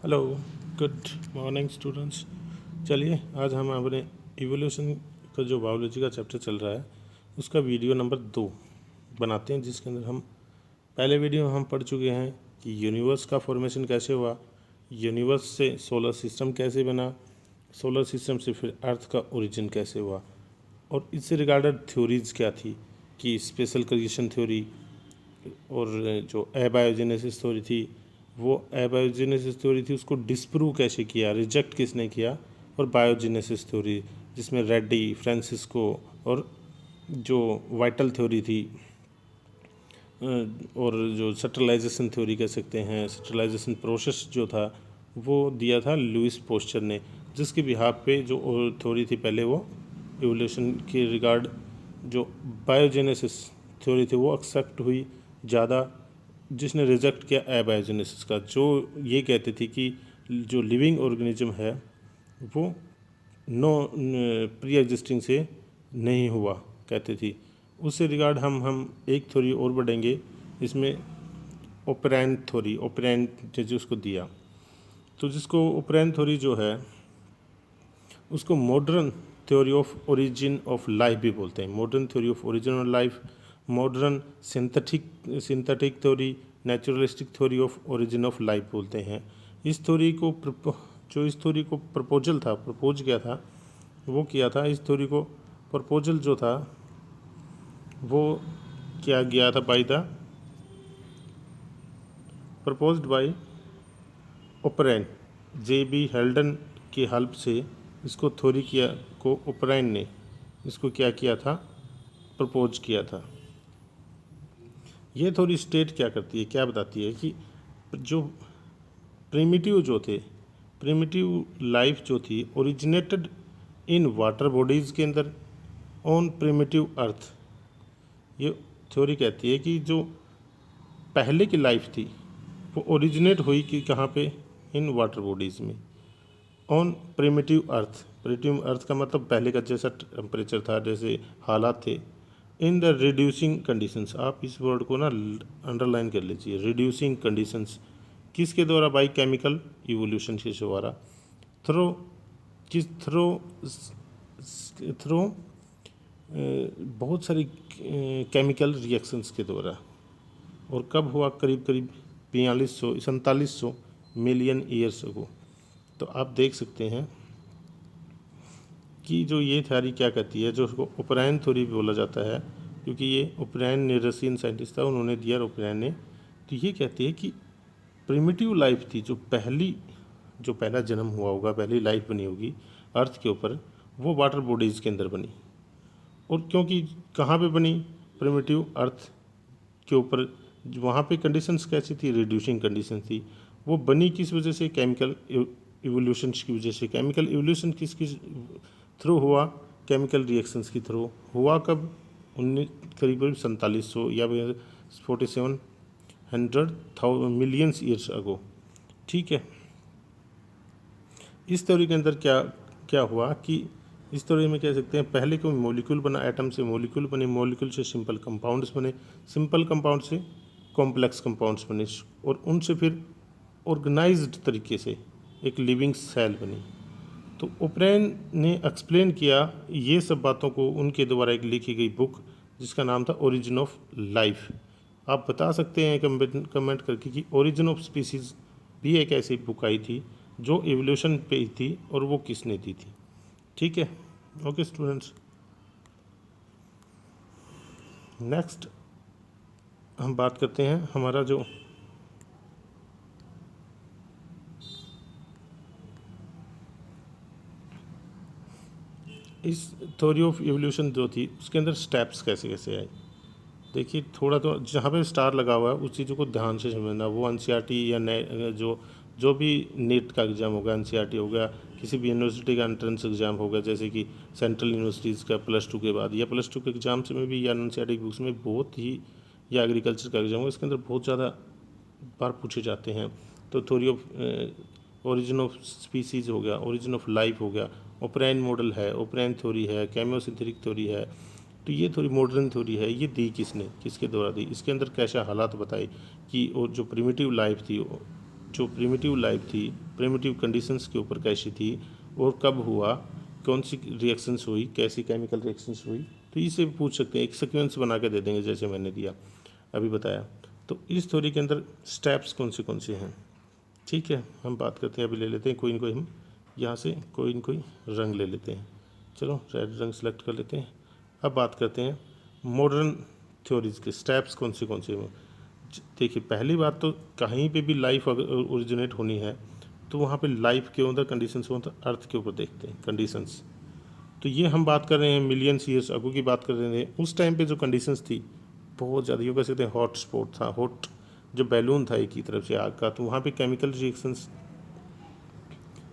Hello, good morning students. चलिए आज हम अपने इवोल्यूशन का जो बायोलॉजी का चैप्टर चल रहा है उसका वीडियो नंबर 2 बनाते हैं, जिसके अंदर हम पहले वीडियो में हम पढ़ चुके हैं कि यूनिवर्स का फॉर्मेशन कैसे हुआ, यूनिवर्स से सोलर सिस्टम कैसे बना, सोलर सिस्टम से फिर अर्थ का ओरिजिन कैसे हुआ और इससे रिगार्डेड थ्योरीज क्या थी कि स्पेशल क्रिएशन थ्योरी और जो एबायोजेनेसिस थ्योरी थी, वो एबायोजेनेसिस थ्योरी थी उसको डिस्प्रूव कैसे किया, रिजेक्ट किसने किया, और बायोजेनेसिस थ्योरी जिसमें रेड्डी, फ्रांसिस्को और जो वाइटल थ्योरी थी और जो सेंट्रलाइजेशन थ्योरी कह सकते हैं, सेंट्रलाइजेशन प्रोसेस जो था वो दिया था लुइस पोस्चर ने, जिसके बिहाफ पे जो थ्योरी थी पहले वो इवोल्यूशन के रिगार्ड जो बायोजेनेसिस थ्योरी थी वो एक्सेप्ट हुई ज़्यादा, जिसने रिजेक्ट किया एबायोजेनेसिस का, जो ये कहते थे कि जो लिविंग ऑर्गेनिज्म है वो नो प्री एग्जिस्टिंग से नहीं हुआ कहते थी। उससे रिगार्ड हम एक थ्योरी और बढ़ेंगे, इसमें ओपेरेंट थ्योरी, ओपेरेंट जो उसको दिया, तो जिसको ओपेरेंट थ्योरी जो है उसको modern theory of origin of life भी बोलते हैं। Modern theory of origin of life, modern synthetic theory, naturalistic theory of origin of life बोलते हैं। इस थ्योरी को इस थ्योरी को प्रपोजल था, प्रपोज किया था, वो किया था इस थ्योरी को, प्रपोजल जो था वो किया गया था by the proposed by Oparin, J B. Haldane की हेल्प से इसको थ्योरी किया को ओपेरेंट ने इसको क्या किया था, प्रपोज किया था। ये थ्योरी स्टेट क्या करती है, क्या बताती है कि जो प्रिमिटिव जो थे, प्रिमिटिव लाइफ जो थी ओरिजिनेटेड इन वाटर बॉडीज़ के अंदर ऑन प्रिमिटिव अर्थ। ये थ्योरी कहती है कि जो पहले की लाइफ थी वो ओरिजिनेट हुई कि कहाँ पे, इन वाटर बॉडीज़ में, ऑन प्रिमिटिव अर्थ। प्रिमिटिव अर्थ का मतलब पहले का जैसा टेम्परेचर था, जैसे हालात थे, इन द रिड्यूसिंग कंडीशंस। आप इस वर्ड को ना अंडरलाइन कर लीजिए, रिड्यूसिंग कंडीशंस किसके द्वारा, बाई केमिकल इवोल्यूशन के द्वारा, थ्रो किस थ्रो बहुत सारी केमिकल रिएक्शंस के द्वारा। और कब हुआ, करीब करीब 4700 मिलियन ईयर्स को। तो आप देख सकते हैं कि जो ये थ्योरी क्या कहती है, जो उसको ओपेरेंट थ्योरी भी बोला जाता है, क्योंकि ये ओपेरेंट ने रशियन साइंटिस्ट था, उन्होंने दिया ओपेरेंट ने। तो ये कहती है कि प्रिमिटिव लाइफ थी, जो पहला जन्म हुआ होगा, पहली लाइफ बनी होगी अर्थ के ऊपर, वो वाटर बॉडीज़ के अंदर बनी। और क्योंकि कहाँ पे बनी, प्रिमिटिव अर्थ के ऊपर, वहाँ पे कंडीशंस कैसी थी, रिड्यूसिंग कंडीशन थी। वो बनी किस वजह से, केमिकल इवोल्यूशन की वजह से। केमिकल इवोल्यूशन किसकी थ्रू हुआ, केमिकल रिएक्शंस की थ्रू हुआ। कब, करीब 4700 या 4700 मिलियंस ईयर्स अगो। ठीक है। इस थ्योरी के अंदर क्या क्या हुआ कि इस थ्योरी में कह सकते हैं पहले कोई मॉलिक्यूल बना, एटम से मॉलिक्यूल बने, मॉलिक्यूल से सिंपल कंपाउंड्स बने, सिंपल कंपाउंड से कॉम्प्लेक्स कंपाउंड्स बने, और उनसे फिर ऑर्गेनाइज्ड तरीके से एक लिविंग सेल बनी। तो ओपेरेंट ने एक्सप्लेन किया ये सब बातों को उनके द्वारा एक लिखी गई बुक, जिसका नाम था ओरिजिन ऑफ लाइफ। आप बता सकते हैं कमेंट करके कि ओरिजिन ऑफ स्पीसीज भी एक ऐसी बुक आई थी जो एवोल्यूशन पे थी, और वो किसने दी थी। ठीक है, ओके स्टूडेंट्स। नेक्स्ट हम बात करते हैं हमारा जो इस थ्योरी ऑफ एवोल्यूशन जो थी उसके अंदर स्टेप्स कैसे कैसे आए। देखिए थोड़ा तो जहाँ पे स्टार लगा हुआ है उस चीज़ों को ध्यान से समझना। वो एनसीईआरटी या नए जो भी नीट का एग्ज़ाम होगा, एनसीईआरटी हो गया, किसी भी यूनिवर्सिटी का एंट्रेंस एग्ज़ाम होगा, जैसे कि सेंट्रल यूनिवर्सिटीज़ का +2 के बाद, या +2 के एग्ज़ाम्स में भी, या एनसीईआरटी बुक्स में बहुत ही, या एग्रीकल्चर का एग्ज़ाम हो, इसके अंदर बहुत ज़्यादा बार पूछे जाते हैं। तो theory of origin of species हो गया, ओरिजिन ऑफ लाइफ हो गया, ओपेरेंट मॉडल है, ओपेरेंट थ्योरी है, केमियोसिंथेटिक थ्योरी है। तो ये थोड़ी मॉडर्न थ्योरी है, ये दी किसने, किसके द्वारा दी, इसके अंदर कैसे हालात बताए कि और जो प्रिमिटिव लाइफ थी जो प्रिमिटिव लाइफ थी, प्रिमिटिव कंडीशंस के ऊपर कैसी थी और कब हुआ, कौन सी रिएक्शंस हुई, कैसी केमिकल रिएक्शंस हुई, तो इसे पूछ सकते हैं। एक सीक्वेंस बना के दे देंगे जैसे मैंने दिया अभी बताया। तो इस थ्योरी के अंदर स्टेप्स कौन से हैं, ठीक है, हम बात करते हैं। अभी ले लेते हैं कोई न कोई, हम यहाँ से कोई न कोई रंग ले लेते हैं। चलो रेड रंग सेलेक्ट कर लेते हैं। अब बात करते हैं मॉडर्न थ्योरीज के स्टेप्स कौन से हैं। देखिए पहली बात तो कहीं पे भी लाइफ अगर ओरिजिनेट होनी है तो वहाँ पे लाइफ के अंदर कंडीशंस हो, तो अर्थ के ऊपर देखते हैं कंडीशंस। तो ये हम बात कर रहे हैं मिलियंस ईयर्स अगो की बात कर रहे हैं। उस टाइम पे जो कंडीशंस थी बहुत ज़्यादा, यूँ कह सकते हैं हॉट स्पॉट था, हॉट जो बैलून था एक ही तरफ से आग का, तो वहाँ पे केमिकल रिएक्शंस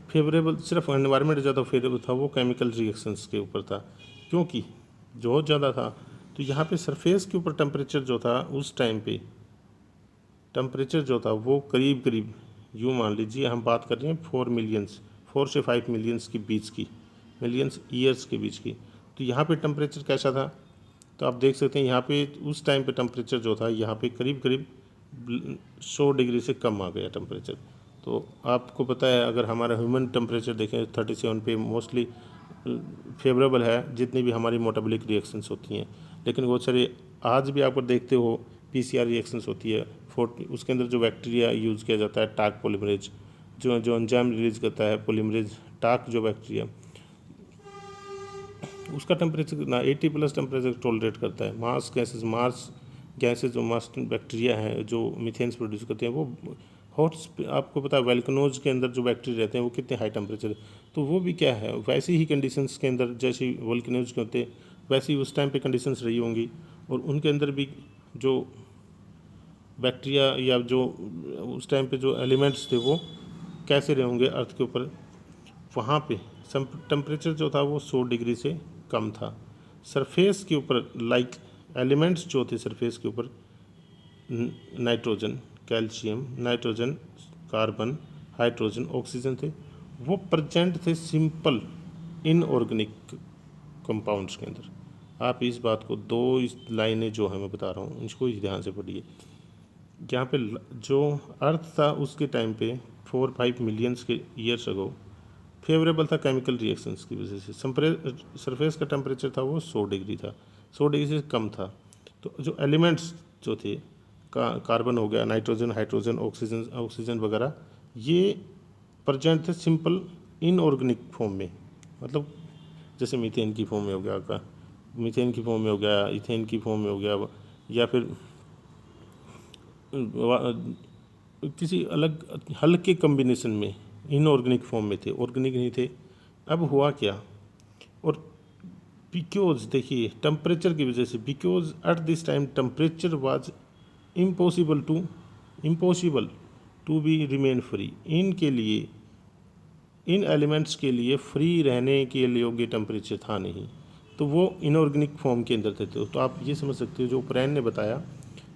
फेवरेबल, सिर्फ एनवायरनमेंट ज़्यादा फेवरेबल था, वो केमिकल रिएक्शंस के ऊपर था क्योंकि जो ज़्यादा था। तो यहाँ पे सरफेस के ऊपर टेम्परेचर जो था उस टाइम पे, टेम्परेचर जो था वो करीब करीब यूँ मान लीजिए हम बात कर रहे हैं 4 से 5 मिलियंस के बीच की, मिलियंस ईयर्स के बीच की। तो यहाँ पे टेम्परेचर कैसा था, तो आप देख सकते हैं यहाँ पे उस टाइम पे टेम्परेचर जो था यहाँ पे करीब करीब 100 डिग्री से कम आ गया टेम्परेचर। तो आपको पता है अगर हमारा ह्यूमन टेम्परेचर देखें 37 पे मोस्टली फेवरेबल है जितनी भी हमारी मेटाबॉलिक रिएक्शंस होती हैं, लेकिन बहुत सारे आज भी आप देखते हो PCR रिएक्शंस होती है 40, उसके अंदर जो बैक्टीरिया यूज़ किया जाता है टाक पॉलीमरेज, जो एंजाइम रिलीज करता है पॉलीमरेज टाक, जो बैक्टीरिया उसका टेम्परेचर ना 80+ टेम्परेचर टॉलरेट करता है। मार्स गैसेज जो मार्स बैक्टीरिया हैं जो मीथेन्स प्रोड्यूस करते हैं वो हॉट, आपको पता है वेल्कनोज के अंदर जो बैक्टीरिया रहते हैं वो कितने हाई टेम्परेचर, तो वो भी क्या है वैसी ही कंडीशंस के अंदर जैसे वोल्केनोज के होते वैसे ही उस टाइम पे कंडीशंस रही होंगी, और उनके अंदर भी जो बैक्टीरिया या जो उस टाइम पे जो एलिमेंट्स थे वो कैसे रहे होंगे अर्थ के ऊपर। वहाँ पे टेम्परेचर जो था वो 100 डिग्री से कम था। सरफेस के ऊपर लाइक एलिमेंट्स जो थे सरफेस के ऊपर nitrogen, calcium, nitrogen, carbon, hydrogen, oxygen थे, वो प्रेजेंट थे सिंपल इनऑर्गेनिक कंपाउंड्स के अंदर। आप इस बात को इस लाइनें जो है मैं बता रहा हूँ इसको ही ध्यान से पढ़िए। यहाँ पे जो अर्थ था उसके टाइम पे 4-5 मिलियंस के ईयर्स अगो फेवरेबल था केमिकल रिएक्शंस की वजह से। सरफेस का टेम्परेचर था वो 100 डिग्री था, 100 डिग्री से कम था। तो जो एलिमेंट्स जो थे कार्बन हो गया, नाइट्रोजन, हाइड्रोजन, ऑक्सीजन वगैरह, ये प्रेजेंट थे सिंपल इनऑर्गेनिक फॉर्म में, मतलब जैसे मीथेन की फॉर्म में हो गया, मीथेन की फॉर्म में हो गया, इथेन की फॉर्म में हो गया, या फिर किसी अलग हल्के कम्बिनेशन में इनऑर्गेनिक फॉर्म में थे, ऑर्गेनिक नहीं थे। अब हुआ क्या, और बिकॉज देखिए टेम्परेचर की वजह से, because at this time temperature was impossible to be remain free, इनके लिए इन एलिमेंट्स के लिए फ्री रहने के लिए योग्य टेम्परेचर था नहीं, तो वो इनऑर्गेनिक फॉर्म के अंदर थे। तो आप ये समझ सकते हो जो ओपरेन ने बताया,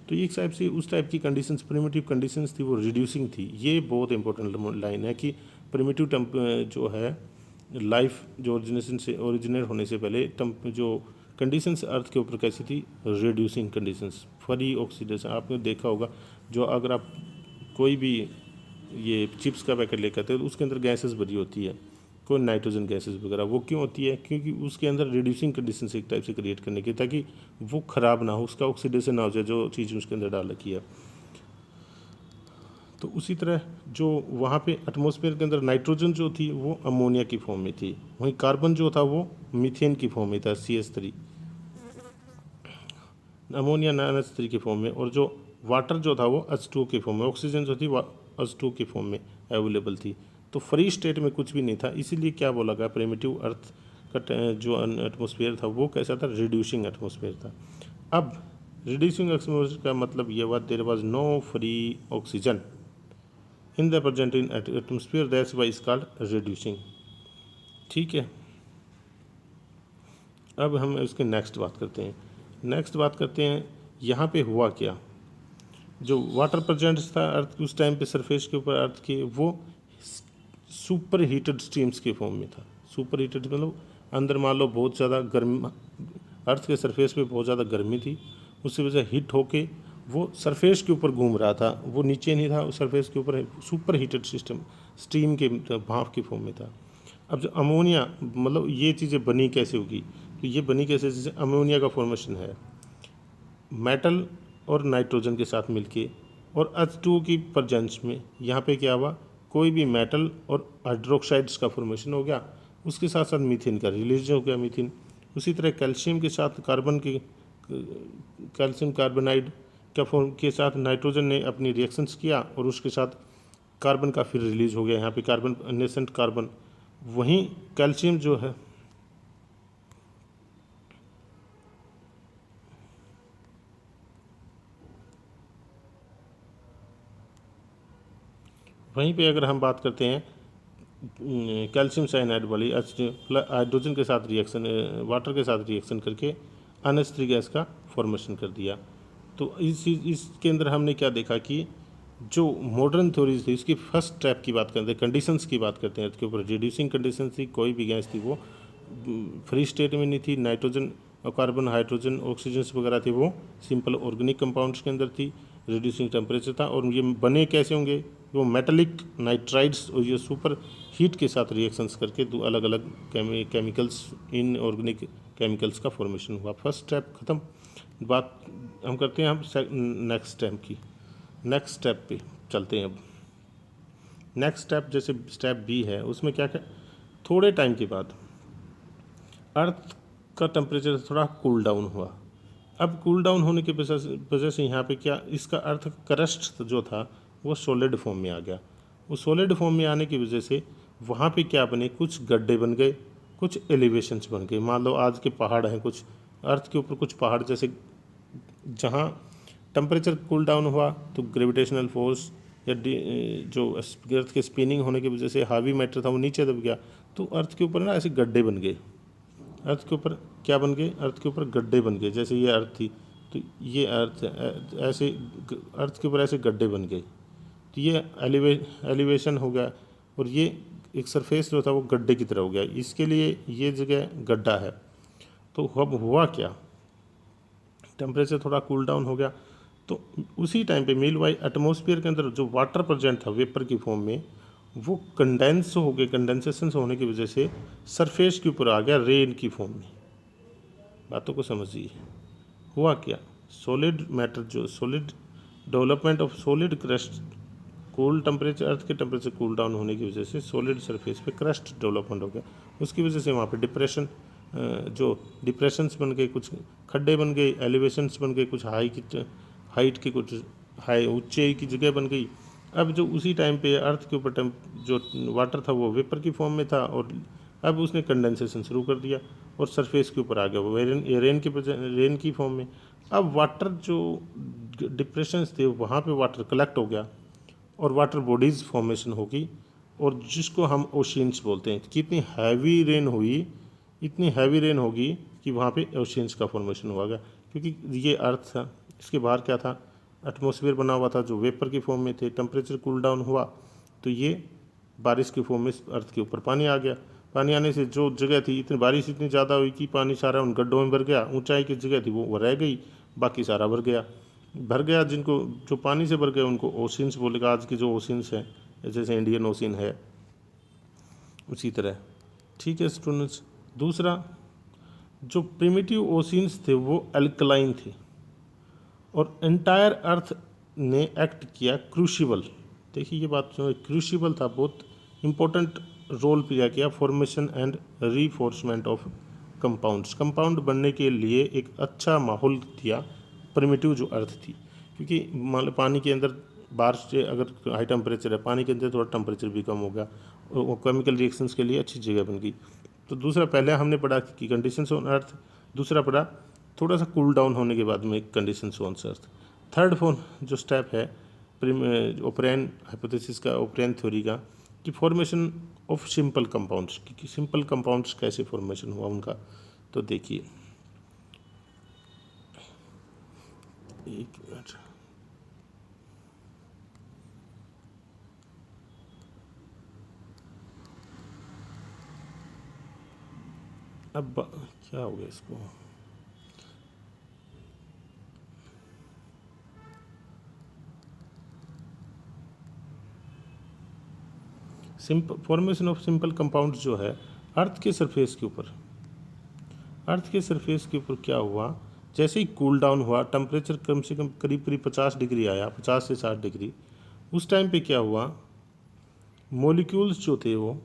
तो एक टाइप से उस टाइप की कंडीशंस, प्रिमिटिव कंडीशंस थी वो रिड्यूसिंग थी। ये बहुत इंपॉर्टेंट लाइन है कि प्रिमिटिव जो है लाइफ जो ओरिजिनेट होने से पहले जो कंडीशंस अर्थ के ऊपर कैसी थी, रिड्यूसिंग कंडीशंस, फ्री ऑक्सीडेशन। आपने देखा होगा जो अगर आप कोई भी ये चिप्स का पैकेट लेकर आते हैं तो उसके अंदर गैसेस भरी होती है, कोई नाइट्रोजन गैसेस वगैरह, वो क्यों होती है, क्योंकि उसके अंदर रिड्यूसिंग कंडीशंस एक टाइप से क्रिएट करने की, ताकि वो ख़राब ना हो, उसका ऑक्सीडेशन ना हो जाए जो चीज़ उसके अंदर डाल रखी है। तो उसी तरह जो वहाँ पे एटमॉस्फेयर के अंदर नाइट्रोजन जो थी वो अमोनिया की फॉर्म में थी, वहीं कार्बन जो था वो मीथेन की फॉर्म में था, CH3, अमोनिया NH3 की फॉर्म में, और जो वाटर जो था वो H2 की फॉर्म में, ऑक्सीजन जो थी H2 की फॉर्म में अवेलेबल थी। तो फ्री स्टेट में कुछ भी नहीं था, इसीलिए क्या बोला गया प्रिमिटिव अर्थ का जो एटमॉस्फेयर था वो कैसा था, रिड्यूसिंग एटमॉस्फेयर था। अब रिड्यूसिंग एटमॉस्फेयर का मतलब ये हुआ there was no free oxygen in the present in atmosphere, that's why is called reducing. ठीक है, अब हम इसके नेक्स्ट बात करते हैं यहाँ पे हुआ क्या। जो वाटर प्रेजेंट था अर्थ उस टाइम पे सरफेस के ऊपर अर्थ के, वो सुपर हीटेड स्ट्रीम्स के फॉर्म में था। सुपर हीटेड मतलब अंदर मान लो बहुत ज़्यादा गर्म, अर्थ के सरफेस पे बहुत ज़्यादा गर्मी थी, उसकी वजह हीट होके वो सरफेस के ऊपर घूम रहा था, वो नीचे नहीं था, सरफेस के ऊपर सुपर हीटेड सिस्टम स्टीम के भाप की फॉर्म में था। अब जो अमोनिया, मतलब ये चीज़ें बनी कैसे होगी, तो ये बनी कैसे, जैसे अमोनिया का फॉर्मेशन है मेटल और नाइट्रोजन के साथ मिलके, और H2O की प्रेजेंस में यहाँ पे क्या हुआ, कोई भी मेटल और हाइड्रोक्साइड्स का फॉर्मेशन हो गया, उसके साथ साथ मीथेन का रिलीज हो गया मीथेन। उसी तरह कैल्शियम के साथ कार्बन की कैल्शियम कार्बोनाइड का फॉर्म के साथ नाइट्रोजन ने अपनी रिएक्शंस किया और उसके साथ कार्बन का फिर रिलीज हो गया, यहाँ पे कार्बन नेसेंट कार्बन। वहीं कैल्शियम जो है वहीं पे अगर हम बात करते हैं कैल्शियम साइनाइड वाली हाइड्रोजन के साथ रिएक्शन, वाटर के साथ रिएक्शन करके NH3 गैस का फॉर्मेशन कर दिया। तो इसके अंदर हमने क्या देखा कि जो मॉडर्न थ्योरीज थी इसकी फर्स्ट स्टेप की बात करते हैं, कंडीशंस की बात करते हैं, इसके ऊपर रिड्यूसिंग कंडीशन थी, कोई भी गैस थी वो फ्री स्टेट में नहीं थी, नाइट्रोजन और कार्बन हाइड्रोजन ऑक्सीजन वगैरह थी वो सिंपल ऑर्गेनिक कंपाउंड्स के अंदर थी, रिड्यूसिंग टेम्परेचर था। और ये बने कैसे होंगे, वो मेटालिक नाइट्राइड्स और ये सुपर हीट के साथ रिएक्शंस करके दो अलग अलग केमिकल्स, इन ऑर्गेनिक केमिकल्स का फॉर्मेशन हुआ। फर्स्ट स्टेप ख़त्म। बात हम करते हैं हम नेक्स्ट स्टेप की। नेक्स्ट स्टेप पे चलते हैं अब। नेक्स्ट स्टेप जैसे स्टेप बी है, उसमें क्या क्या, थोड़े टाइम के बाद अर्थ का टेम्परेचर थोड़ा कूल डाउन हुआ। अब कूल डाउन होने की वजह से यहाँ पे क्या, इसका अर्थ क्रस्ट जो था वो सॉलिड फॉर्म में आ गया। वो सॉलिड फॉर्म में आने की वजह से वहाँ पे क्या बने, कुछ गड्ढे बन गए, कुछ एलिवेशंस बन गए। मान लो आज के पहाड़ हैं, कुछ अर्थ के ऊपर कुछ पहाड़, जैसे जहाँ टेम्परेचर कूल डाउन हुआ तो ग्रेविटेशनल फोर्स या जो अर्थ के स्पिनिंग होने की वजह से हावी मैटर था वो नीचे दब गया, तो अर्थ के ऊपर ना ऐसे गड्ढे बन गए। अर्थ के ऊपर क्या बन गए, अर्थ के ऊपर गड्ढे बन गए। जैसे ये अर्थ थी तो ये अर्थ ऐसे अर्थ के ऊपर ऐसे गड्ढे बन गए, तो ये एलिवेशन हो गया, और ये एक सरफेस जो था वो गड्ढे की तरह हो गया, इसके लिए ये जगह गड्ढा है। तो अब हुआ क्या, टेम्परेचर थोड़ा कूल डाउन हो गया, तो उसी टाइम पे मील वाई एटमॉस्फेयर के अंदर जो वाटर प्रेजेंट था वेपर की फॉर्म में, वो कंडेंस हो गए, कंडेंसेशन होने की वजह से सरफेस के ऊपर आ गया रेन की फॉर्म में। बातों को समझिए, हुआ क्या, सॉलिड मैटर जो solid development of solid crust, cool temperature, earth के टेम्परेचर कूल डाउन होने की वजह से सॉलिड सरफेस पे क्रस्ट डेवलपमेंट हो गया। उसकी वजह से वहाँ पे डिप्रेशन, जो डिप्रेशंस बन गए, कुछ खड्डे बन गए, एलिवेशंस बन गए, कुछ हाइट के, कुछ हाई ऊंचाई की जगह बन गई। अब जो उसी टाइम पे अर्थ के ऊपर जो वाटर था वो वेपर की फॉर्म में था, और अब उसने कंडेंसेशन शुरू कर दिया और सरफेस के ऊपर आ गया वो रेन की फॉर्म में। अब वाटर जो डिप्रेशंस थे वहाँ पे वाटर कलेक्ट हो गया और वाटर बॉडीज़ फॉर्मेशन होगी, और जिसको हम ओशियंस बोलते हैं। कितनी हैवी रेन हुई, इतनी हैवी रेन होगी कि वहाँ पे ओशियंस का फॉर्मेशन हुआ गया, क्योंकि ये अर्थ था, इसके बाहर क्या था, एटमॉस्फेयर बना हुआ था जो वेपर की फॉर्म में थे। टेम्परेचर कूल डाउन हुआ तो ये बारिश की फॉर्म में अर्थ के ऊपर पानी आ गया। पानी आने से जो जगह थी, इतनी बारिश इतनी ज़्यादा हुई कि पानी सारा उन गड्ढों में भर गया। ऊंचाई की जगह थी वो रह गई, बाकी सारा भर गया। जिनको जो पानी से भर गए उनको ओशियंस बोलेगा। आज के जो ओशियंस हैं, जैसे इंडियन ओशियन है उसी तरह। ठीक है स्टूडेंट्स, दूसरा, जो प्रिमिटिव ओशियंस थे वो अल्कलाइन थे, और एंटायर अर्थ ने एक्ट किया क्रूशिबल। देखिए ये बात जो क्रूशिबल था, बहुत इंपॉर्टेंट रोल प्ले किया formation and reinforcement of compounds. Compound बनने के लिए एक अच्छा माहौल दिया प्रिमिटिव जो अर्थ थी, क्योंकि मान लो पानी के अंदर बारिश से अगर हाई टेम्परेचर है, पानी के अंदर थोड़ा टेम्परेचर भी कम होगा, वो केमिकल रिएक्शंस के लिए अच्छी जगह बन गई। तो दूसरा, पहले हमने पढ़ा कि कंडीशंस ऑन अर्थ, दूसरा पढ़ा थोड़ा सा कूल डाउन होने के बाद में कंडीशंस ऑन अर्थ। थर्ड जो स्टेप है ओपरेन हाइपोथेसिस का, ओपरेन थ्योरी का, कि फॉर्मेशन ऑफ सिंपल कंपाउंड्स, कि सिंपल कंपाउंड्स कैसे फॉर्मेशन हुआ उनका। तो देखिए एक मिनट, अब क्या हो गया इसको, फॉर्मेशन ऑफ सिंपल कंपाउंड जो है अर्थ के सरफेस के ऊपर, अर्थ के सरफेस के ऊपर क्या हुआ, जैसे ही कूल डाउन हुआ, टेम्परेचर कम से कम करीब करीब 50 डिग्री आया, 50 से 60 डिग्री, उस टाइम पे क्या हुआ, मॉलिक्यूल्स जो थे वो,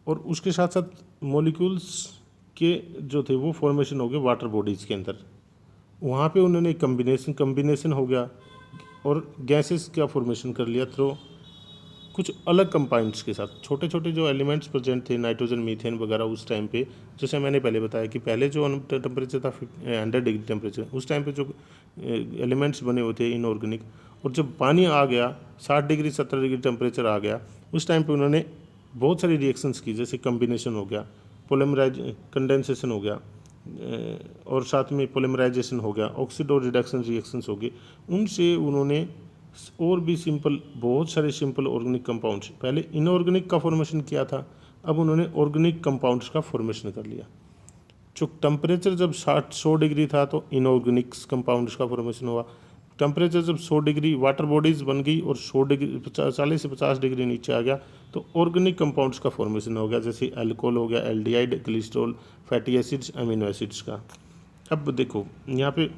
और उसके साथ साथ मॉलिक्यूल्स के जो थे वो फॉर्मेशन हो गए वाटर बॉडीज़ के अंदर। वहाँ पे उन्होंने कम्बिनेशन हो गया और गैसेस का फॉर्मेशन कर लिया थ्रू कुछ अलग कंपाउंड्स के साथ। छोटे छोटे जो एलिमेंट्स प्रेजेंट थे, नाइट्रोजन, मीथेन वगैरह, उस टाइम पे जैसे मैंने पहले बताया कि पहले जो टेम्परेचर था 100 डिग्री टेम्परेचर, उस टाइम पे जो एलिमेंट्स बने हुए थे इनऑर्गेनिक, और जब पानी आ गया 60 डिग्री 70 डिग्री टेम्परेचर आ गया, उस टाइम पे उन्होंने बहुत सारी रिएक्शंस की, जैसे कम्बिनेशन हो गया, कंडेंसेशन हो गया, और साथ में पोलिमराइजेशन हो गया, ऑक्सीडो रिडक्शन रिएक्शंस हो गए। उनसे उन्होंने और भी बहुत सारे सिंपल ऑर्गेनिक कंपाउंड्स, पहले इनऑर्गेनिक का फॉर्मेशन किया था, अब उन्होंने ऑर्गेनिक कंपाउंड्स का फॉर्मेशन कर लिया। जो टेम्परेचर जब 100 डिग्री था तो इनऑर्गेनिक कंपाउंड्स का फॉर्मेशन हुआ। टेम्परेचर जब 100 डिग्री वाटर बॉडीज़ बन गई और 100 डिग्री 40 से 50 डिग्री नीचे आ गया तो ऑर्गेनिक कंपाउंड्स का फॉर्मेशन हो गया, जैसे अल्कोहल हो गया, aldehyde, glycerol, fatty acids, amino acids का। अब देखो यहाँ पे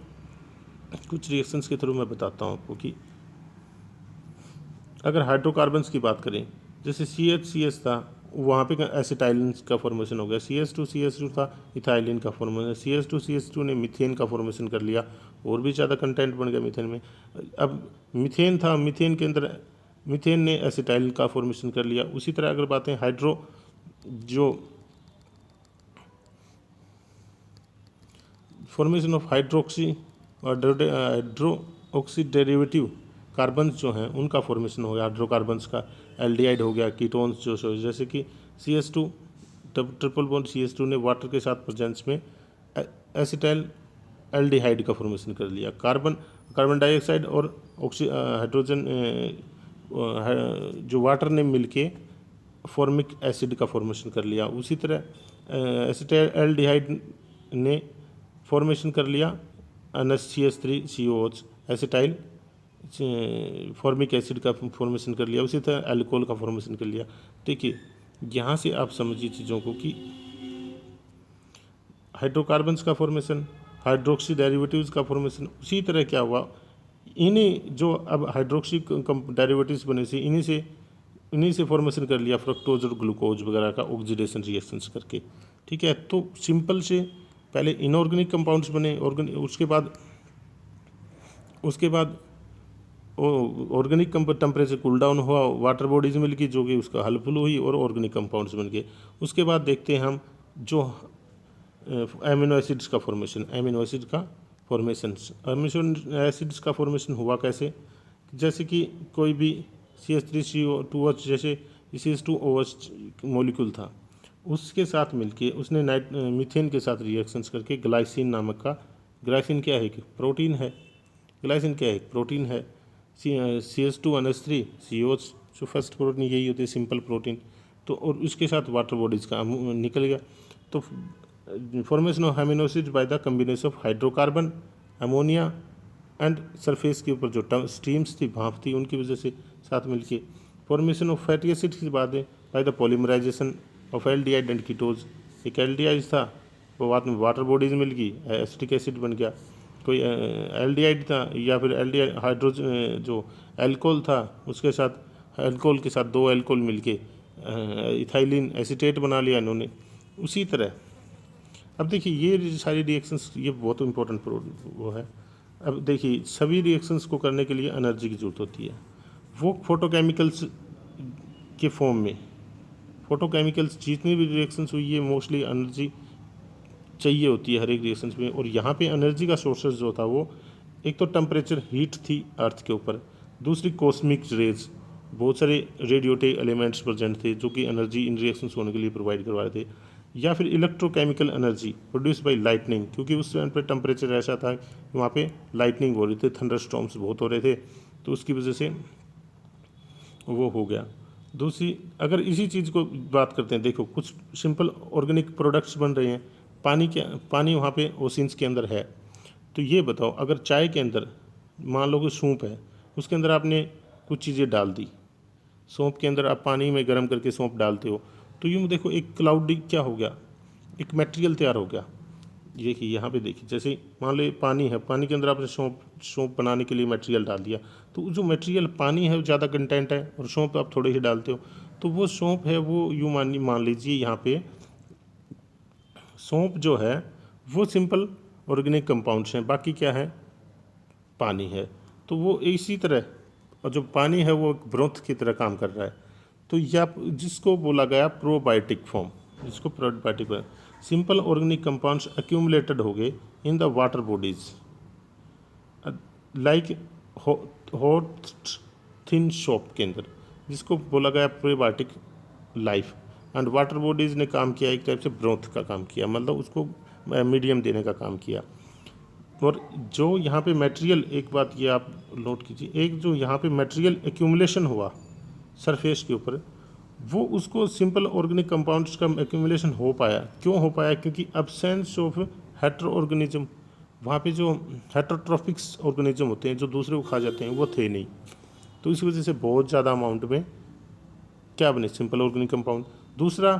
कुछ रिएक्शंस के थ्रू मैं बताता हूँ आपको कि अगर हाइड्रोकार्बन्स की बात करें, जैसे CH था, वहाँ पे एसिटाइलिन का फॉर्मेशन हो गया, CH2 था, इथाइलिन का फॉर्मेशन, CH2 ने मीथेन का फॉर्मेशन कर लिया, और भी ज़्यादा कंटेंट बन गया मीथेन में। अब मीथेन था, मीथेन के अंदर मीथेन ने एसिटाइलिन का फॉर्मेशन कर लिया। उसी तरह अगर बातें formation of hydroxy derivative carbons जो हैं उनका फॉर्मेशन हो गया, हाइड्रोकार्बन्स का, एल्डिहाइड हो गया, कीटोन्स जो जैसे कि CH2 ट्रिपल बॉन्ड CH2 ने वाटर के साथ प्रेजेंस में एसिटाइल एल्डिहाइड का फॉर्मेशन कर लिया। कार्बन डाइऑक्साइड और हाइड्रोजन जो वाटर ने मिलके फॉर्मिक एसिड का फॉर्मेशन कर लिया। उसी तरह एसिटाइल एल्डिहाइड ने फॉर्मेशन कर लिया NH3COOH, एसिटाइल फॉर्मिक एसिड का फॉर्मेशन कर लिया। उसी तरह अल्कोहल का फॉर्मेशन कर लिया। देखिए यहाँ से आप समझिए चीज़ों को कि हाइड्रोकार्बन्स का फॉर्मेशन, हाइड्रोक्सी डेरिवेटिव्स का फॉर्मेशन, उसी तरह क्या हुआ, इन्हीं जो अब हाइड्रोक्सी डेरिवेटिव्स बने से इन्हीं से फॉर्मेशन कर लिया फ्रक्टोज और ग्लूकोज वगैरह का ऑक्सीडेशन रिएक्शंस करके। ठीक है, तो सिंपल से पहले इनऑर्गेनिक कंपाउंड्स बने, उसके बाद ऑर्गेनिक टेम्परेचर कूल डाउन हुआ, वाटर बॉडीज मिल गई जो कि उसका हलफुल हुई और ऑर्गेनिक कंपाउंड्स बन गए। उसके बाद देखते हैं हम जो एमिनो एसिड्स का फॉर्मेशन, एमिनो एसिड्स का फॉर्मेशन हुआ कैसे, जैसे कि कोई भी CH3CO2H जैसे CH2OH मॉलिक्यूल था, उसके साथ मिलके उसने मीथेन के साथ रिएक्शंस करके ग्लाइसिन नामक का, ग्लाइसिन क्या है कि प्रोटीन है, ग्लाइसिन क्या है प्रोटीन है, CH2NH3COOH जो फर्स्ट प्रोटीन यही होती है सिंपल प्रोटीन, तो और उसके साथ वाटर बॉडीज़ का निकल गया। तो formation of amino acids by the combination of hydrocarbon, ammonia and surface के ऊपर जो स्ट्रीम्स थी, भाप थी, उनकी वजह से साथ मिलके फॉर्मेशन ऑफ फैटी एसिड्स की बात है by the polymerization of aldehyde and ketose. एक एल्डिहाइड था वो बाद में वाटर बॉडीज मिल गई, एसिटिक एसिड बन गया। कोई एल्डिहाइड था या फिर एल्डिहाइड हाइड्रोजन जो अल्कोहल था, उसके साथ अल्कोहल के साथ 2 अल्कोहल मिलके इथाइलिन एसीटेट बना लिया इन्होंने। उसी तरह अब देखिए ये सारी रिएक्शंस, ये बहुत इंपॉर्टेंट वो है। अब देखिए सभी रिएक्शंस को करने के लिए एनर्जी की ज़रूरत होती है, वो फोटोकेमिकल्स के फॉर्म में। फोटोकेमिकल्स जितनी भी रिएक्शंस हुई है मोस्टली एनर्जी चाहिए होती है हर एक रिएक्शंस में, और यहाँ पे एनर्जी का सोर्सेज जो था वो एक तो टेम्परेचर हीट थी अर्थ के ऊपर, दूसरी कॉस्मिक रेज, बहुत सारे रेडियोटिव एलिमेंट्स प्रेजेंट थे जो कि एनर्जी इन रिएक्शंस होने के लिए प्रोवाइड करवा रहे थे, या फिर electrochemical energy produce by lightning, क्योंकि उस टाइम पे टेम्परेचर ऐसा था कि वहाँ पे लाइटनिंग हो रही थी, थंडर स्टॉर्म्स बहुत हो रहे थे, तो उसकी वजह से वो हो गया। दूसरी अगर इसी चीज़ को बात करते हैं, देखो कुछ सिंपल ऑर्गेनिक प्रोडक्ट्स बन रहे हैं, पानी वहाँ पे ओशियंस के अंदर है, तो ये बताओ अगर चाय के अंदर मान लो कि सूप है, उसके अंदर आपने कुछ चीज़ें डाल दी, सौंफ के अंदर आप पानी में गर्म करके सौंफ डालते हो तो यूँ देखो एक क्लाउडी क्या हो गया, एक मटेरियल तैयार हो गया। देखिए यहाँ पे देखिए, जैसे मान लो पानी है, पानी के अंदर आपने सौंफ बनाने के लिए मटेरियल डाल दिया, तो जो मटेरियल पानी है वो ज़्यादा कंटेंट है और सौंफ आप थोड़े ही डालते हो, तो वो सौंफ है वो यूँ मान लीजिए यहाँ पे सौंफ जो है वो सिंपल ऑर्गेनिक कंपाउंड्स हैं, बाकी क्या है, पानी है। तो वो इसी तरह, और जो पानी है वो एक ब्रोथ की तरह काम कर रहा है। तो यह जिसको बोला गया प्रोबायोटिक फॉर्म, जिसको probiotic, simple organic compounds accumulated हो गए in the water bodies like hot thin shop के अंदर, जिसको बोला गया probiotic life. And water bodies ने काम किया, एक टाइप से ब्रोथ का काम किया, मतलब उसको मीडियम देने का काम किया। और जो यहाँ पे मटेरियल, एक बात ये आप नोट कीजिए, एक जो यहाँ पे मटेरियल एक्यूमुलेशन हुआ सरफेस के ऊपर, वो उसको सिंपल ऑर्गेनिक कंपाउंड्स का एक्यूमुलेशन हो पाया। क्यों हो पाया? क्योंकि अब्सेंस ऑफ हेटेरो ऑर्गेनिज्म, वहाँ पे जो हेटेरोट्रॉफिक्स ऑर्गेनिज्म होते हैं जो दूसरे को खा जाते हैं वो थे नहीं, तो इस वजह से बहुत ज़्यादा अमाउंट में क्या बने, सिंपल ऑर्गेनिक कंपाउंड। दूसरा,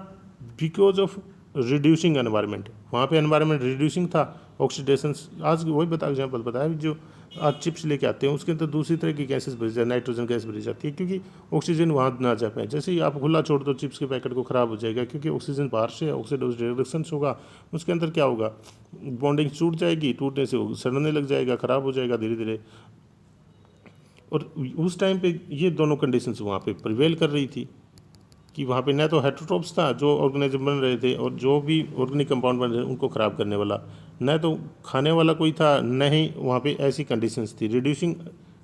बिकॉज ऑफ रिड्यूसिंग एनवायरनमेंट, वहाँ पे एनवायरनमेंट रिड्यूसिंग था, ऑक्सीडेशन, आज वही एग्जाम्पल बताया, जो आज चिप्स लेके आते हैं उसके अंदर दूसरी तरह की गैसेस भरी जाती है, नाइट्रोजन गैस भरी जाती है, क्योंकि ऑक्सीजन वहाँ ना जा पाए। जैसे ही आप खुला छोड़ दो चिप्स के पैकेट को, ख़राब हो जाएगा, क्योंकि ऑक्सीजन बाहर से ऑक्सीडाइज रिडक्शन होगा, उसके अंदर क्या होगा, बॉन्डिंग टूट जाएगी, टूटने से वो सड़ने लग जाएगा, ख़राब हो जाएगा धीरे धीरे। और उस टाइम पे ये दोनों कंडीशंस वहाँ पे प्रिवेल कर रही थी कि वहाँ पे न तो हेटेरोट्रॉप्स था जो ऑर्गेनिज्म बन रहे थे, और जो भी ऑर्गेनिक कंपाउंड बन रहे थे उनको ख़राब करने वाला, न तो खाने वाला कोई था, न ही वहाँ पे ऐसी कंडीशंस थी, रिड्यूसिंग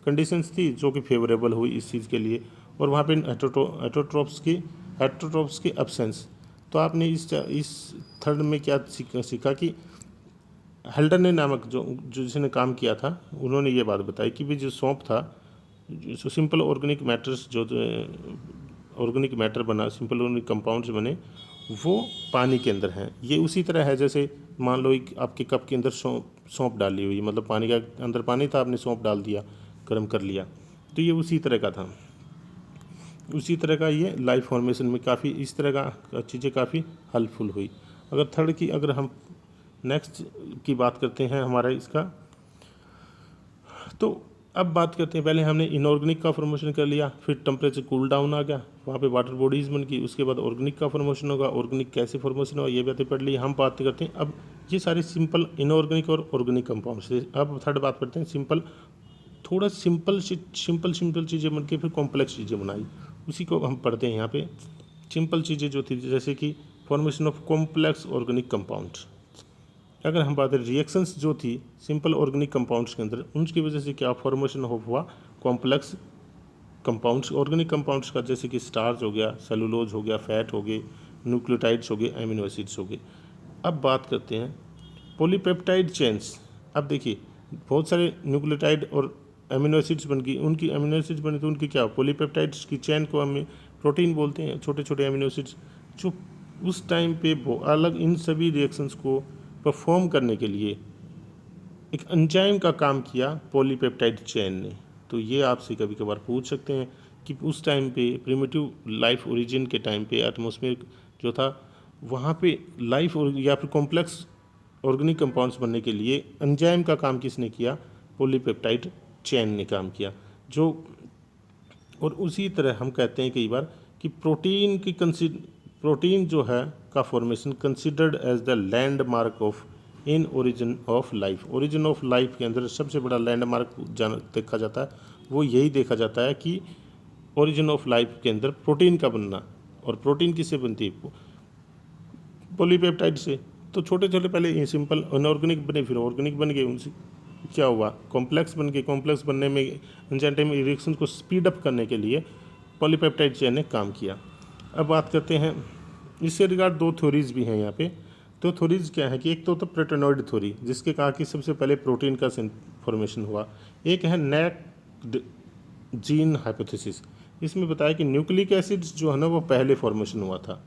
कंडीशंस थी जो कि फेवरेबल हुई इस चीज़ के लिए। और वहाँ पे हेटेरोट्रॉप्स की एब्सेंस। तो आपने इस थर्ड में क्या सीखा कि हेल्डन ने नामक जो जिसने काम किया था, उन्होंने ये बात बताई कि भी जो सौंफ था, जो सिंपल ऑर्गेनिक मैटर्स, जो ऑर्गेनिक मैटर बना, सिंपल ऑर्गेनिक कंपाउंड्स बने, वो पानी के अंदर हैं। ये उसी तरह है जैसे मान लो एक आपके कप के अंदर सौंफ डाली हुई, मतलब पानी का अंदर पानी था, आपने सौंफ डाल दिया, गर्म कर लिया, तो ये उसी तरह का था। उसी तरह का ये लाइफ फॉर्मेशन में काफ़ी इस तरह का चीज़ें काफ़ी हेल्पफुल हुई। अगर थर्ड की, अगर हम नेक्स्ट की बात करते हैं हमारा इसका, तो अब बात करते हैं, पहले हमने इनऑर्गेनिक का फॉर्मेशन कर लिया, फिर टेम्परेचर कूल डाउन आ गया, वहाँ पे वाटर बॉडीज़ बन गई, उसके बाद ऑर्गेनिक का फॉर्मेशन होगा, ऑर्गेनिक कैसे फॉर्मेशन होगा ये बातें पढ़ ली। हम बात करते हैं अब ये सारे सिंपल इनऑर्गेनिक और ऑर्गेनिक कंपाउंड्स। अब थर्ड बात करते हैं सिंपल, थोड़ा सिंपल चीज़ें बन के फिर कॉम्प्लेक्स चीज़ें बनाई, उसी को हम पढ़ते हैं यहाँ पे। सिंपल चीज़ें जो थी, जैसे कि formation of complex organic compounds. अगर हम बात करें रिएक्शंस जो थी सिंपल ऑर्गेनिक कंपाउंड्स के अंदर, उनकी वजह से क्या फॉर्मेशन हुआ, कॉम्प्लेक्स कंपाउंड्स, ऑर्गेनिक कंपाउंड्स का, जैसे कि स्टार्च हो गया, सेलुलोज हो गया, फैट हो गए, न्यूक्लियोटाइड्स हो गए, एमिनो एसिड्स हो गए। अब बात करते हैं पॉलीपेप्टाइड चेन्स। अब देखिए बहुत सारे न्यूक्लियोटाइड और एमिनो एसिड्स बन गई, उनकी एमिनो एसिड्स बनी तो उनकी क्या, पॉलीपेप्टाइड्स की चेन को हम प्रोटीन बोलते हैं, छोटे छोटे एमिनो एसिड्स जो उस टाइम पे अलग, इन सभी रिएक्शंस को परफॉर्म करने के लिए एक एंजाइम का काम किया पॉलीपेप्टाइड चेन ने। तो ये आपसे कभी कभार पूछ सकते हैं कि उस टाइम पे प्रिमिटिव लाइफ ओरिजिन के टाइम पे एटमॉस्फेयर जो था वहाँ पे लाइफ या फिर कॉम्प्लेक्स ऑर्गेनिक कंपाउंड्स बनने के लिए एंजाइम का काम किसने किया, पॉलीपेप्टाइड चेन ने काम किया। जो और उसी तरह हम कहते हैं कई बार कि प्रोटीन जो है का formation considered as the landmark of in origin of life. Origin of life के अंदर सबसे बड़ा लैंडमार्क देखा जाता है, वो यही देखा जाता है कि ओरिजिन ऑफ लाइफ के अंदर प्रोटीन का बनना। और प्रोटीन किससे बनती है, पॉलीपेप्टाइड से। तो छोटे छोटे पहले ये सिंपल अनऑर्गेनिक बने, फिर ऑर्गेनिक बन गए, उनसे क्या हुआ, कॉम्प्लेक्स बन गए। कॉम्प्लेक्स बनने में एंजाइम रिएक्शन को स्पीड अप करने के लिए पॉलीपेप्टाइड चेन ने काम किया। अब बात करते हैं इससे रिगार्ड दो थ्योरीज भी हैं यहाँ पे। तो थ्योरीज क्या है कि एक तो प्रोटेनॉइड थ्योरी, जिसके कहा कि सबसे पहले प्रोटीन का फॉर्मेशन हुआ। एक है नैक जीन हाइपोथेसिस, इसमें बताया कि न्यूक्लिक एसिड्स जो है ना वो पहले फॉर्मेशन हुआ था,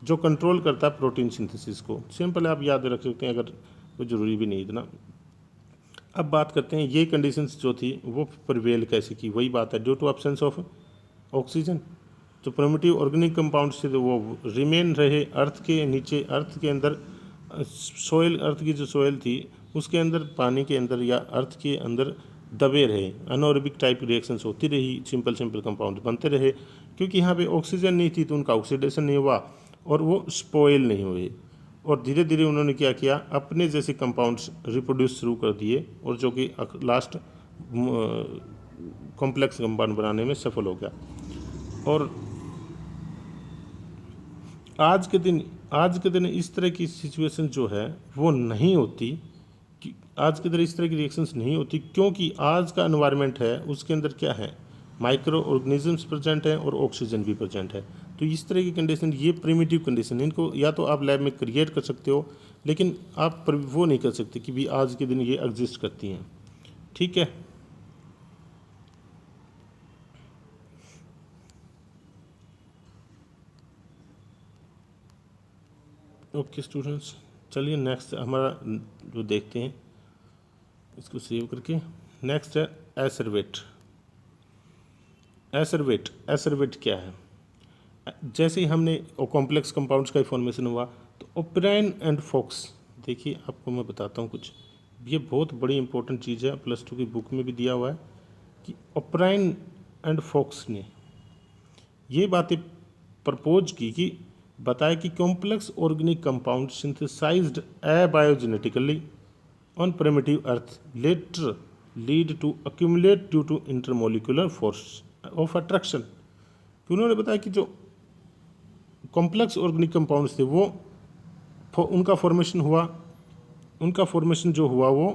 जो कंट्रोल करता है प्रोटीन सिंथेसिस को। सिंपल आप याद रख सकते हैं, अगर वो ज़रूरी भी नहीं इतना। अब बात करते हैं ये कंडीशंस जो थी वो प्रिवेल कैसे की, वही बात है, due to absence of oxygen. जो प्रिमिटिव ऑर्गेनिक कंपाउंड्स थे तो वो रिमेन रहे अर्थ के नीचे, अर्थ के अंदर सोयल, अर्थ की जो सोयल थी उसके अंदर, पानी के अंदर या अर्थ के अंदर दबे रहे। अनओरेबिक टाइप रिएक्शंस होती रही, सिंपल कंपाउंड बनते रहे, क्योंकि यहाँ पे ऑक्सीजन नहीं थी तो उनका ऑक्सीडेशन नहीं हुआ और वो स्पॉइल नहीं हुए। और धीरे धीरे उन्होंने क्या किया, अपने जैसे कंपाउंड्स रिप्रोड्यूस शुरू कर दिए और जो कि लास्ट कॉम्प्लेक्स कंपाउंड बनाने में सफल हो गया। और आज के दिन इस तरह की सिचुएशन जो है वो नहीं होती, कि आज के दिन इस तरह की रिएक्शंस नहीं होती, क्योंकि आज का एनवायरनमेंट है उसके अंदर क्या है, माइक्रो ऑर्गेनिजम्स प्रेजेंट हैं और ऑक्सीजन भी प्रेजेंट है। तो इस तरह की कंडीशन, ये प्रिमिटिव कंडीशन, इनको या तो आप लैब में क्रिएट कर सकते हो, लेकिन आप वो नहीं कर सकते कि भी आज के दिन ये एग्जिस्ट करती हैं। ठीक है, ओके स्टूडेंट्स, चलिए नेक्स्ट हमारा जो देखते हैं इसको सेव करके। नेक्स्ट है एसरवेट। एसरवेट क्या है? जैसे ही हमने कॉम्प्लेक्स कंपाउंड्स का फॉर्मेशन हुआ तो ओपेराइन एंड फॉक्स, देखिए आपको मैं बताता हूँ कुछ, ये बहुत बड़ी इंपॉर्टेंट चीज़ है, +2 की बुक में भी दिया हुआ है कि ओपेराइन एंड फॉक्स ने ये बातें प्रपोज की कि बताया कि complex organic compound synthesised abiogenetically on primitive earth later lead to accumulate due to intermolecular force of attraction. उन्होंने बताया कि जो कॉम्प्लेक्स ऑर्गेनिक कंपाउंड्स थे वो उनका फॉर्मेशन जो हुआ वो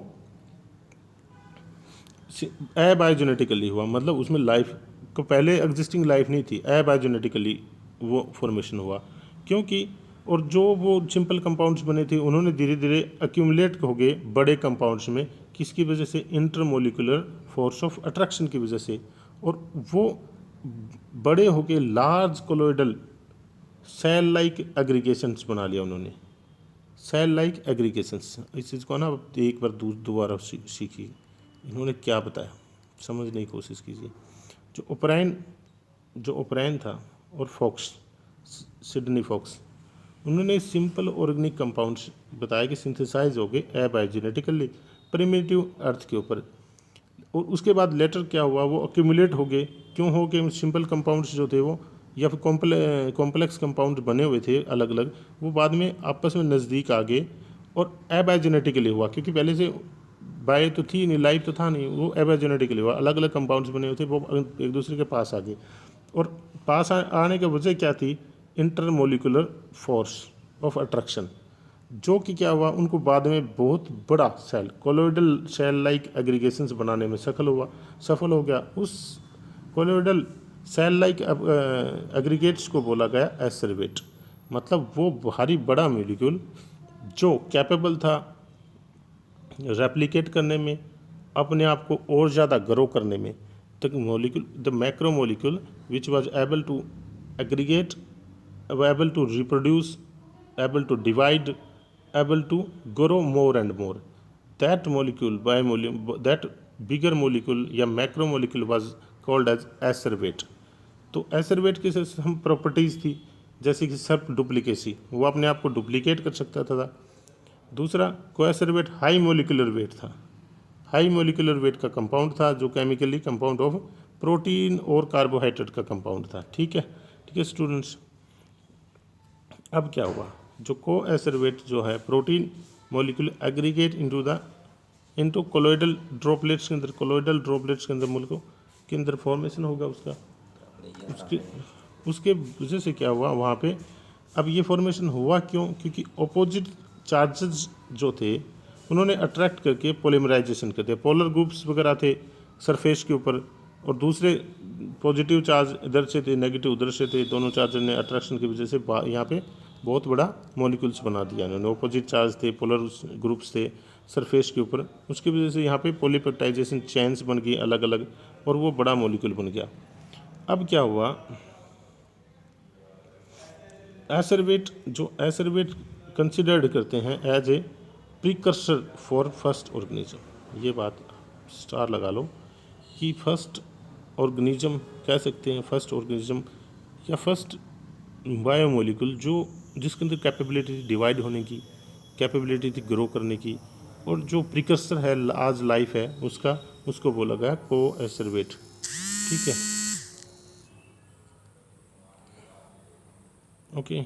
एबायोजेनेटिकली हुआ, मतलब उसमें लाइफ को पहले एग्जिस्टिंग लाइफ नहीं थी, एबायोजेनेटिकली वो फॉर्मेशन हुआ। क्योंकि और जो वो सिंपल कंपाउंड्स बने थे उन्होंने धीरे धीरे अक्यूमुलेट हो गए बड़े कंपाउंड्स में, किसकी वजह से, इंटरमोलिकुलर फोर्स ऑफ अट्रैक्शन की वजह से, और वो बड़े होके large colloidal cell like aggregations बना लिया उन्होंने, सेल लाइक एग्रीगेशंस। इस चीज़ को ना एक बार दोबारा सीखिए, इन्होंने क्या बताया समझने की कोशिश कीजिए। जो ओपराइन था और फॉक्स, सिडनी फॉक्स, उन्होंने सिंपल ऑर्गेनिक कंपाउंड्स बताया कि सिंथेसाइज हो गए एबायोजेनेटिकली प्रिमिटिव अर्थ के ऊपर, और उसके बाद लेटर क्या हुआ, वो अक्यूमुलेट हो गए। क्यों हो गए? सिंपल कंपाउंड्स जो थे वो या फिर कॉम्प्लेक्स कंपाउंड बने हुए थे अलग अलग, वो बाद में आपस में नज़दीक आ गए और एबायोजेनेटिकली हुआ, क्योंकि पहले से बायो तो थी नहीं, लाइफ तो था नहीं, वो एबायोजेनेटिकली हुआ, अलग अलग कंपाउंड्स बने हुए थे, वो एक दूसरे के पास आ गए। और पास आने की वजह क्या थी? इंटरमोलिकुलर फोर्स ऑफ अट्रैक्शन, जो कि क्या हुआ, उनको बाद में बहुत बड़ा cell, colloidal cell like aggregations बनाने में सफल हो गया। उस कोलोइडल सेल लाइक एग्रीगेट्स को बोला गया एसरवेट, मतलब वो भारी बड़ा मॉलिक्यूल जो कैपेबल था रेप्लिकेट करने में, अपने आप को और ज़्यादा ग्रो करने में। The molecule, the macromolecule which was able to aggregate, able to reproduce, able to divide, able to grow more and more. That molecule, that bigger molecule या macro molecule was called as acervate. तो एसरवेट की हम properties थी, जैसे कि Surf duplicacy, वो अपने आप को डुप्लीकेट कर सकता था। दूसरा, कोएसरवेट हाई मोलिकुलर वेट था, हाई मोलिकुलर वेट का कंपाउंड था, जो केमिकली कंपाउंड ऑफ प्रोटीन और कार्बोहाइड्रेट का कंपाउंड था। ठीक है स्टूडेंट्स। अब क्या हुआ, जो कोएसरवेट जो है protein molecule aggregate into colloidal droplets के अंदर, मोलिक्यूल के अंदर फॉर्मेशन होगा उसका। उसके वजह से क्या हुआ वहाँ पे, अब ये फॉर्मेशन हुआ क्यों? क्योंकि अपोजिट चार्जेस जो थे उन्होंने अट्रैक्ट करके पोलिमराइजेशन कर दिया, पोलर ग्रुप्स वगैरह थे सरफेस के ऊपर, और दूसरे पॉजिटिव चार्ज इधर से थे, नेगेटिव उधर से थे, दोनों चार्जर ने अट्रैक्शन की वजह से यहाँ पे बहुत बड़ा मॉलिक्यूल्स बना दिया इन्होंने। अपोजिट चार्ज थे, पोलर ग्रुप्स थे सरफेस के ऊपर, उसकी वजह से यहाँ पे पॉलीपेप्टाइजेशन चेन्स बन गई अलग अलग, और वो बड़ा मॉलिक्यूल बन गया। अब क्या हुआ, एसरवेट कंसिडर्ड करते हैं as a precursor for first organism. ये बात स्टार लगा लो कि फर्स्ट ऑर्गेनिज्म कह सकते हैं, फर्स्ट ऑर्गेनिज्म या फर्स्ट बायोमोलिकुल जिसके अंदर कैपेबिलिटी थी डिवाइड होने की, कैपेबिलिटी थी ग्रो करने की, और जो प्रिकर्सर है आज लाइफ है उसको बोला गया कोएसरवेट। ठीक है, ओके।